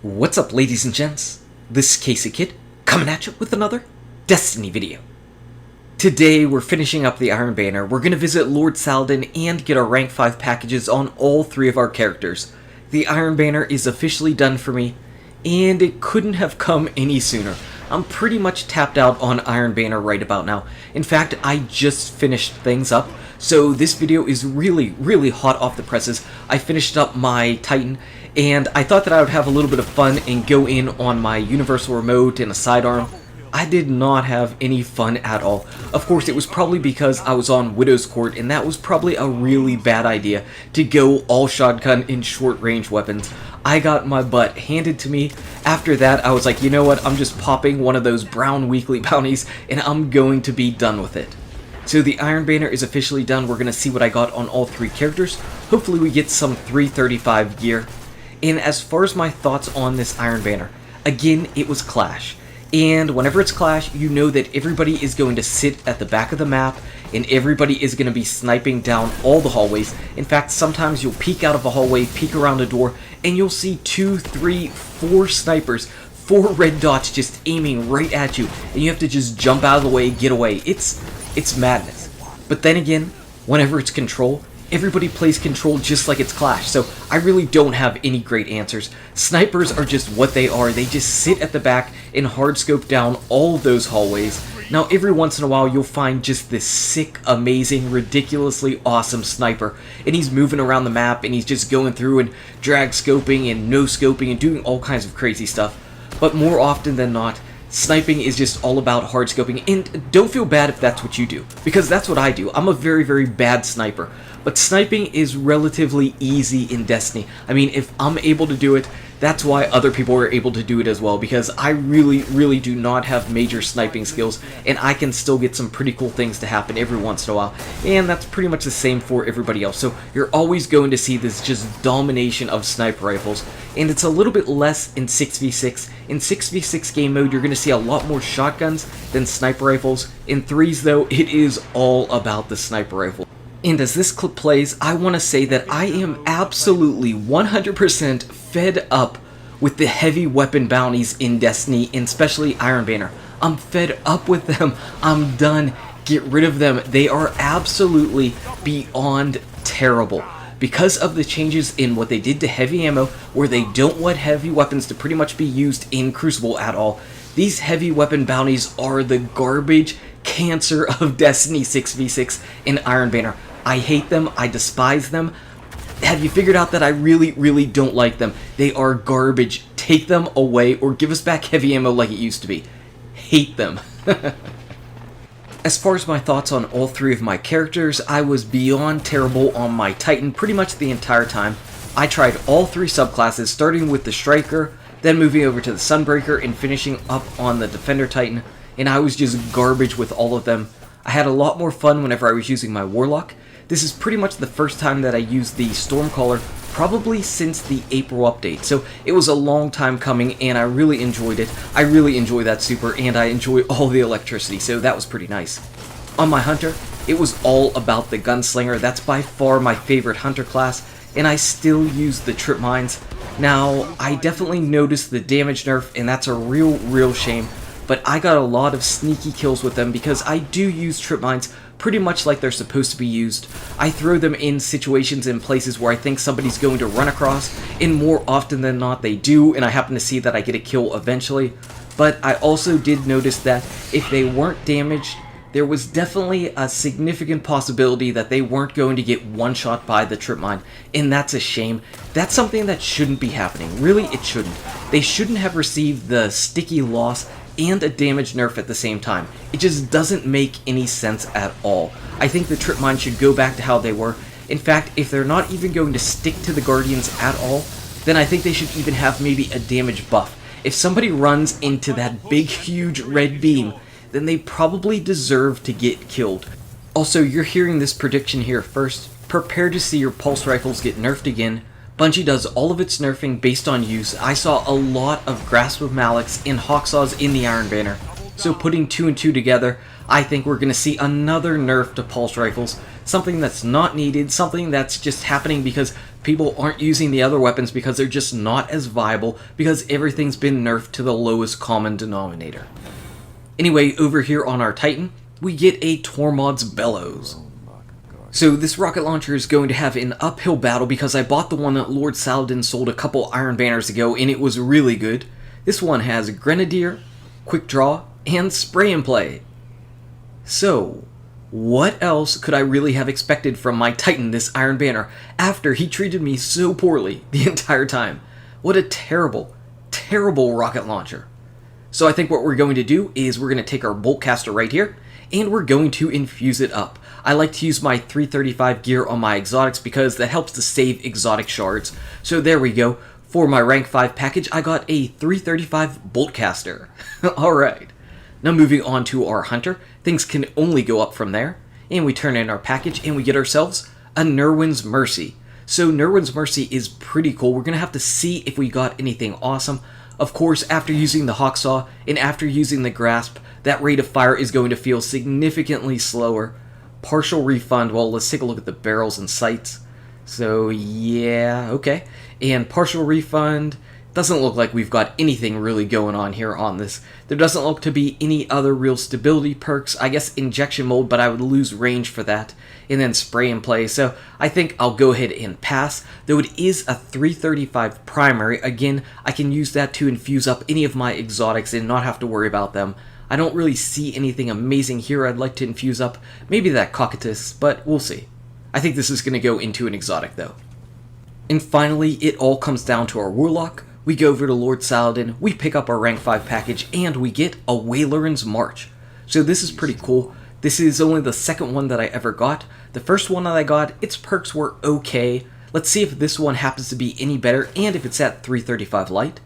What's up, ladies and gents? This is KSigKid, coming at you with another Destiny video. Today we're finishing up the Iron Banner. We're going to visit Lord Saladin and get our rank 5 packages on all 3 of our characters. The Iron Banner is officially done for me, and it couldn't have come any sooner. I'm pretty much tapped out on Iron Banner right about now. In fact, I just finished things up, so this video is really hot off the presses. I finished up my Titan, and I thought that I would have a little bit of fun and go in on my universal remote and a sidearm. I did not have any fun at all. Of course, it was probably because I was on Widow's Court, and that was probably a really bad idea to go all shotgun in short-range weapons. I got my butt handed to me. After that, I was like, you know what, I'm just popping one of those brown weekly bounties, and I'm going to be done with it. So the Iron Banner is officially done. We're going to see what I got on all 3 characters. Hopefully we get some 335 gear. And as far as my thoughts on this Iron Banner, again, it was Clash. And whenever it's Clash, you know that everybody is going to sit at the back of the map, and everybody is going to be sniping down all the hallways. In fact, sometimes you'll peek out of a hallway, peek around a door, and you'll see 2, 3, 4 snipers, 4 red dots just aiming right at you, and you have to just jump out of the way, get away. It's madness. But then again, whenever it's Control, everybody plays Control just like it's Clash, so I really don't have any great answers. Snipers are just what they are. They just sit at the back and hard scope down all those hallways. Now, every once in a while, you'll find just this sick, amazing, ridiculously awesome sniper, and he's moving around the map, and he's just going through and drag scoping and no scoping and doing all kinds of crazy stuff. But more often than not, sniping is just all about hard scoping, and don't feel bad if that's what you do, because that's what I do. I'm a very bad sniper. But sniping is relatively easy in Destiny. I mean, if I'm able to do it, that's why other people are able to do it as well, because I really do not have major sniping skills, and I can still get some pretty cool things to happen every once in a while, and that's pretty much the same for everybody else. So you're always going to see this just domination of sniper rifles, and it's a little bit less in 6v6. In 6v6 game mode, you're going to see a lot more shotguns than sniper rifles. In 3s, though, it is all about the sniper rifle. And as this clip plays, I want to say that I am absolutely 100% fed up with the heavy weapon bounties in Destiny, and especially Iron Banner. I'm fed up with them. I'm done. Get rid of them. They are absolutely beyond terrible. Because of the changes in what they did to heavy ammo, where they don't want heavy weapons to pretty much be used in Crucible at all, these heavy weapon bounties are the garbage cancer of Destiny 6v6 and Iron Banner. I hate them. I despise them. Have you figured out that I really don't like them? They are garbage. Take them away or give us back heavy ammo like it used to be. Hate them. As far as my thoughts on all 3 of my characters, I was beyond terrible on my Titan pretty much the entire time. I tried all 3 subclasses, starting with the Striker, then moving over to the Sunbreaker, and finishing up on the Defender Titan, and I was just garbage with all of them. I had a lot more fun whenever I was using my Warlock. This is pretty much the first time that I used the Stormcaller, probably since the April update, so it was a long time coming, and I really enjoyed it. I really enjoy that super, and I enjoy all the electricity, so that was pretty nice. On my Hunter, it was all about the Gunslinger. That's by far my favorite Hunter class, and I still use the trip mines. Now, I definitely noticed the damage nerf, and that's a real shame, but I got a lot of sneaky kills with them because I do use trip mines pretty much like they're supposed to be used. I throw them in situations and places where I think somebody's going to run across, and more often than not they do, and I happen to see that I get a kill eventually. But I also did notice that if they weren't damaged, there was definitely a significant possibility that they weren't going to get one-shot by the trip mine, and that's a shame. That's something that shouldn't be happening. Really, it shouldn't. They shouldn't have received the sticky loss and a damage nerf at the same time. It just doesn't make any sense at all. I think the trip mines should go back to how they were. In fact, if they're not even going to stick to the Guardians at all, then I think they should even have maybe a damage buff. If somebody runs into that big huge red beam, then they probably deserve to get killed. Also, you're hearing this prediction here first. Prepare to see your pulse rifles get nerfed again. Bungie does all of its nerfing based on use. I saw a lot of Grasp of Malix and Hawksaws in the Iron Banner, so putting 2 and 2 together, I think we're going to see another nerf to pulse rifles, something that's not needed, something that's just happening because people aren't using the other weapons because they're just not as viable, because everything's been nerfed to the lowest common denominator. Anyway, over here on our Titan, we get a Tormod's Bellows. So this rocket launcher is going to have an uphill battle because I bought the one that Lord Saladin sold a couple Iron Banners ago and it was really good. This one has Grenadier, Quick Draw, and Spray and Play. So, what else could I really have expected from my Titan, this Iron Banner, after he treated me so poorly the entire time? What a terrible, terrible rocket launcher. So I think what we're going to do is we're going to take our Boltcaster right here, and we're going to infuse it up. I like to use my 335 gear on my exotics because that helps to save exotic shards. So there we go. For my rank 5 package, I got a 335 Boltcaster. Alright. Now moving on to our Hunter, things can only go up from there. And we turn in our package and we get ourselves a Nerwin's Mercy. So Nerwin's Mercy is pretty cool. We're going to have to see if we got anything awesome. Of course, after using the Hawksaw and after using the Grasp, that rate of fire is going to feel significantly slower. Partial refund, well, let's take a look at the barrels and sights. So yeah, okay. And partial refund, doesn't look like we've got anything really going on here on this. There doesn't look to be any other real stability perks. I guess injection mold, but I would lose range for that. And then spray and play, so I think I'll go ahead and pass. Though it is a 335 primary, again, I can use that to infuse up any of my exotics and not have to worry about them. I don't really see anything amazing here I'd like to infuse up. Maybe that Cocytus, but we'll see. I think this is going to go into an exotic though. And finally, it all comes down to our Warlock. We go over to Lord Saladin, we pick up our rank 5 package, and we get a Wailer's March. So this is pretty cool. This is only the second one that I ever got. The first one that I got, its perks were okay. Let's see if this one happens to be any better, and if it's at 335 light.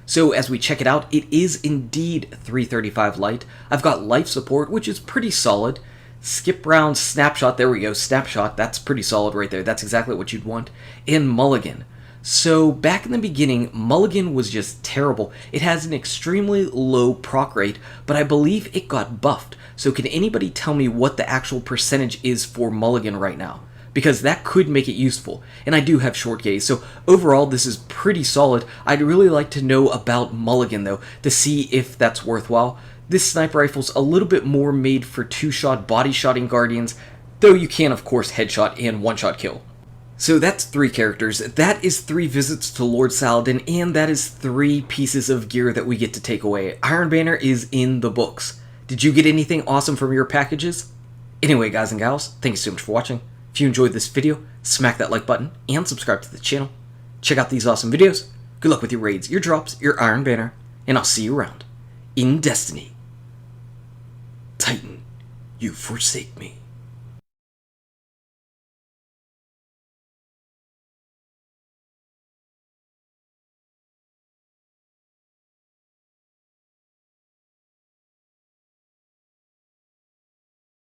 So as we check it out, it is indeed 335 light. I've got life support, which is pretty solid. Skip round snapshot, there we go, snapshot, that's pretty solid right there. That's exactly what you'd want. And mulligan. So back in the beginning, mulligan was just terrible. It has an extremely low proc rate, but I believe it got buffed. So can anybody tell me what the actual percentage is for mulligan right now? Because that could make it useful. And I do have short gaze, so overall this is pretty solid. I'd really like to know about mulligan though, to see if that's worthwhile. This sniper rifle's a little bit more made for 2-shot body shotting guardians, though you can of course headshot and one-shot kill. So that's 3 characters, that is 3 visits to Lord Saladin, and that is 3 pieces of gear that we get to take away. Iron Banner is in the books. Did you get anything awesome from your packages? Anyway guys and gals, thank you so much for watching. If you enjoyed this video, smack that like button and subscribe to the channel. Check out these awesome videos. Good luck with your raids, your drops, your Iron Banner, and I'll see you around in Destiny. Titan, you forsake me.